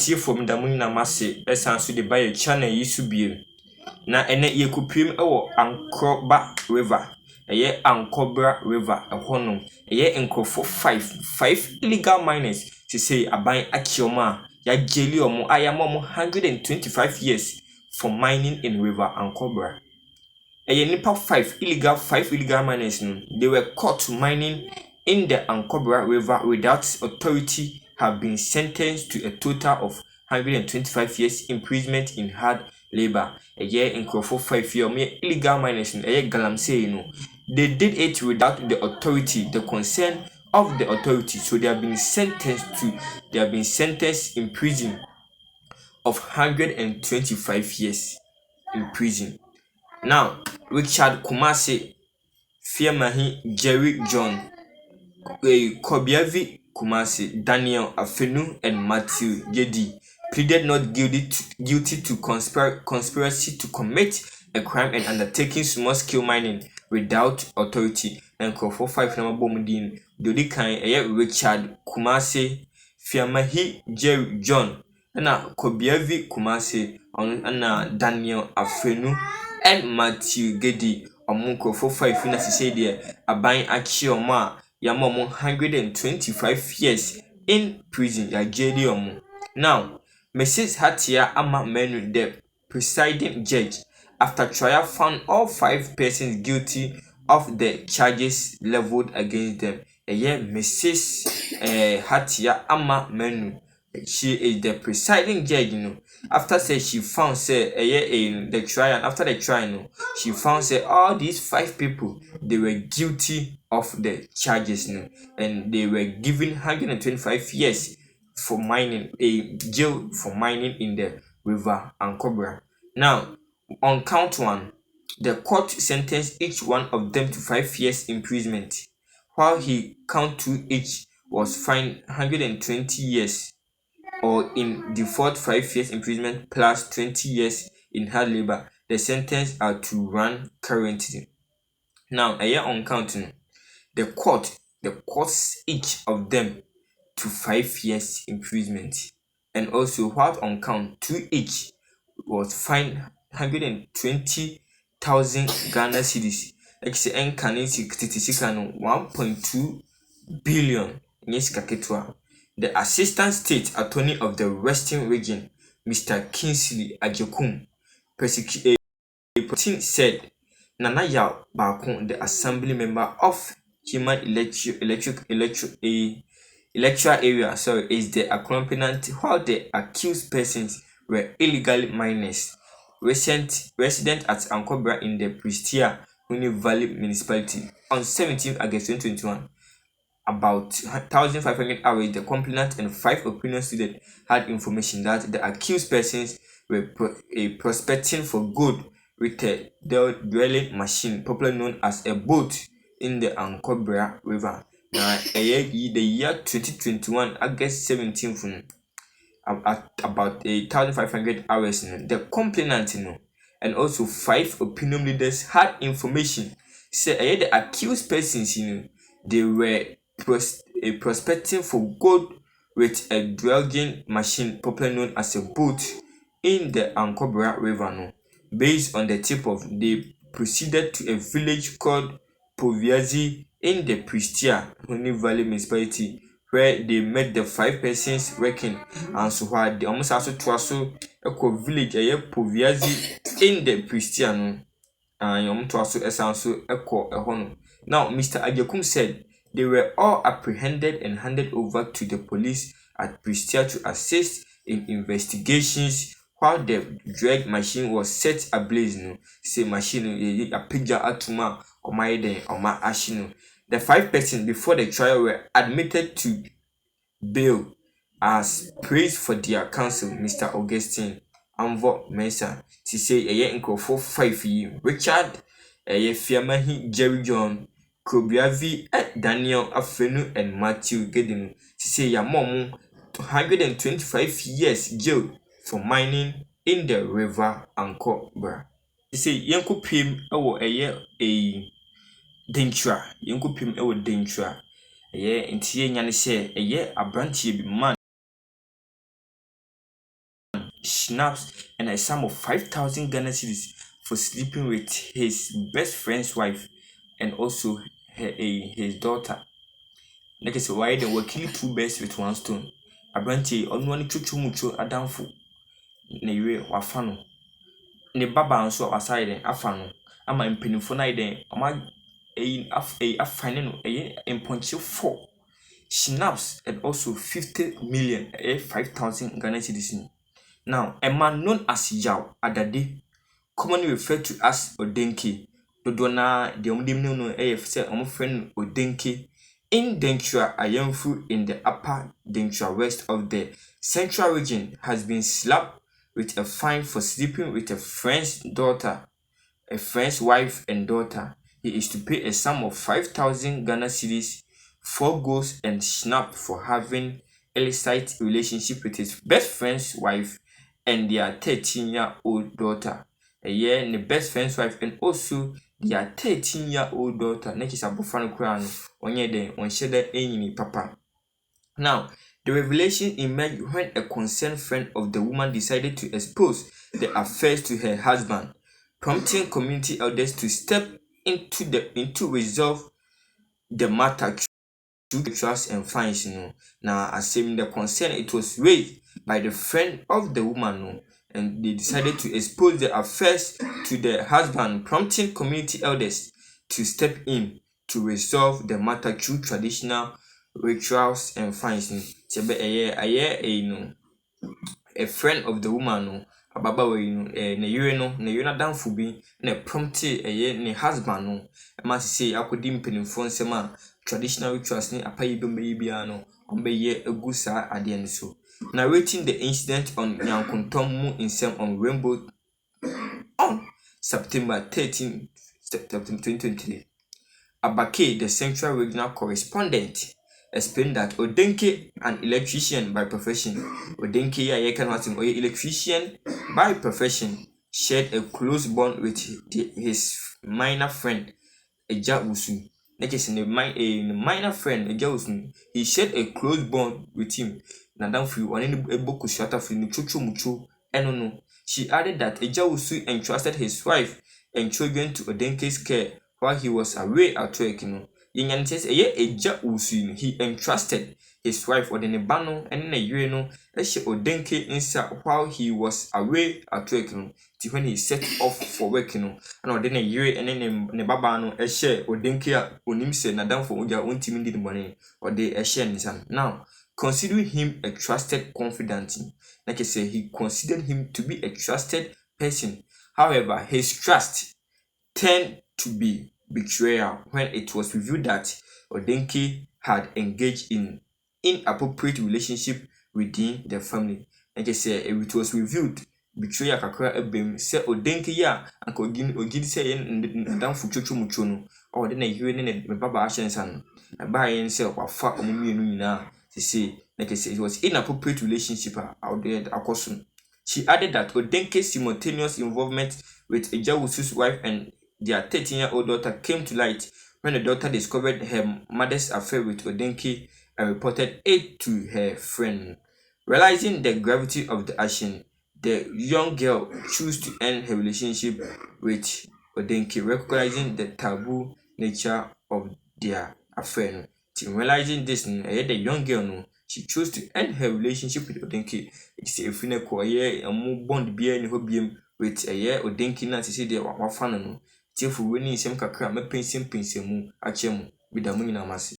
etie from damuni na mase esan so de baye channel yi so biem na ene yekupiem ewo Ankroba River Ankobra River ehonom enkrofo 5 illegal miners say aban akioma ya jeli omo ayama omo 125 years for mining in River Ankobra. Nipa 5 illegal miners no, they were caught mining in the Ankobra River without authority have been sentenced to a total of 125 years imprisonment in hard labor. In Crawford 5 year illegal miners no galamsey no. They did it without the authority, the consent of the authority. So they have been sentenced in prison of 125 years in prison. Now, Richard Kumasi, Fiamahi, Jerry John, Kobiavi Kumasi, Daniel Afenu, and Matthew Yedi pleaded not guilty to conspiracy to commit a crime and undertaking small-scale mining without authority. And for 5 number bomudin, Dodi Kain, Richard Kumasi, Fiamahi, Jerry John, and Kobiavi Kumasi, and Daniel Afenu, and Matthew Gedi omunko for 5 na say there aban achioma ya momo 125 years in prison ya jeli omo. Now Mrs. Hatia ama menu the presiding judge after trial found all 5 persons guilty of the charges leveled against them. Mrs. Hatia ama menu, she is the presiding judge, After she found in the trial, after the trial, she found all these 5 people they were guilty of the charges, and they were given 125 years for mining, a jail for mining in the River Ankobra. Now, on count 1, the court sentenced each one of them to 5 years imprisonment, while count 2 each was fined 120 years, or in default 5 years imprisonment plus 20 years in hard labor. The sentence are to run currently. Now, a year on counting, the court each of them to 5 years imprisonment, and also what on count 2 each was fined 120,000 Ghana cedis. XN Kanisi 1.2 billion. Yes, Kaketwa. The Assistant State Attorney of the Western Region, Mr. Kingsley Ajekum, said Nana Yao Bakun, the Assembly Member of Human Electoral Area, is the accompaniment while the accused persons were illegal miners, resident at Ankobra in the Pristia Valley Municipality. On 17th August 2021, about 1,500 hours, the complainant and 5 opinion students had information that the accused persons were prospecting for gold with a drilling machine, popularly known as a boat, in the Ankobra River. Now, the year 2021, August 17th, at about 1,500 hours, the complainant, and also 5 opinion leaders had information. Say, the accused persons, they were prospecting for gold with a dredging machine, popularly known as a boat, in the Ankobra River. Based on the tip of, they proceeded to a village called Poviazi in the Pristia Valley Municipality, where they met the 5 persons working, and so while they almost also to a village Poviazi in the Pristia Now Mr. Ajekum said they were all apprehended and handed over to the police at Pristia to assist in investigations while the drag machine was set ablaze. Say machine a picture atuma or my day or my ashino. The 5 persons before the trial were admitted to bail as praise for their counsel, Mr. Augustine Amvo Mensah. She say a year in for 5 years. Richard Fiamahi, Jerry John, Kobiavi, Daniel Afenu, and Matthew Gedinu. She say ya mom 225 years jail for mining in the River Ankobra. She say yanko pim ewo a dentra. Yanko pim ewo dentra. Ntie nyane se abrantie bi man schnapps, and a sum of 5,000 Ghana cedis for sleeping with his best friend's wife and also his daughter. Like I said, why they were killing two birds with one stone. Abranti on one chuchu mucho adamfo. Ne wafano. Ne baba nso aside afano. Ama mpenimfo na iden ama afane no mponche 4 schnapps and also 50 million 5,000 Ghana cedis. Now, a man known as Yao Adade, commonly referred to as Odenke, Dodona, the Omdim no AFC, friend Odenke, in Dentua Ayamfu in the upper Dentua west of the central region, has been slapped with a fine for sleeping with a friend's daughter, a friend's wife and daughter. He is to pay a sum of 5,000 Ghana cedis, 4 goals and snap for having illicit relationship with his best friend's wife and their 13-year-old daughter. A year and the best friend's wife and also their 13-year-old daughter. Next is Abufano Crown on your day on Shedder Any Papa. Now, the revelation emerged when a concerned friend of the woman decided to expose the affairs to her husband, prompting community elders to step into resolve the matter through trust and fines. Now, assuming the concern, it was raised by the friend of the woman, and they decided to expose the affairs to the husband, prompting community elders to step in to resolve the matter through traditional rituals and fines. A friend of the woman no ababa we no ne yere danfo bi na prompte ne husband no ma sese akodi mpenimfo nsem a traditional rituals ni apayi be meyi bia no ombeye egu saa ade ne so. Narrating the incident on Nyankontom mu nsem on Rainbow on September 13, 2023. Abake, the Central Regional Correspondent, explained that Odenke, an electrician by profession, Odenke electrician by profession, shared a close bond with his minor friend, Eja Usu. That is a minor friend, Eja Usu. He shared a close bond with him. Nadam Fu, on any book shut off in Chuchu Mucho, and no. She added that Eja Usu entrusted his wife and children to Odenke's care while he was away at work. Yen says Eja Usu, he entrusted his wife or the Nebano and the Odenke inside while he was away at work. When he set off for work, and then a year and then Nebabano, a share Odenke Onimse Nadam for Uja untimid money or the a share. Now, considering him a trusted confidant, like I say, he considered him to be a trusted person. However, his trust turned to be betrayal when it was revealed that Odenke had engaged in inappropriate relationship within the family. Like I say, it was revealed betrayal kakra ebem say Odenke ya anka ogidi say ndam fuchuchu mucho no or de na yire ne baba ahyensa no ba yen say wafa omumienu nyina say like I say it was inappropriate relationship out there akoso. She added that Odenke's simultaneous involvement with Eja Usu's wife and their 13-year-old daughter came to light when the daughter discovered her mother's affair with Odenke and reported it to her friend. Realizing the gravity of the action, the young girl chose to end her relationship with Odenke, recognizing the taboo nature of their affair. Realizing this, the young girl she chose to end her relationship with Odenke. It's a fine quiet and more bond beer in her with a year Odenke na to see the wafano. Tifu winning some kakra, me pensem mu achemu with the money namasi.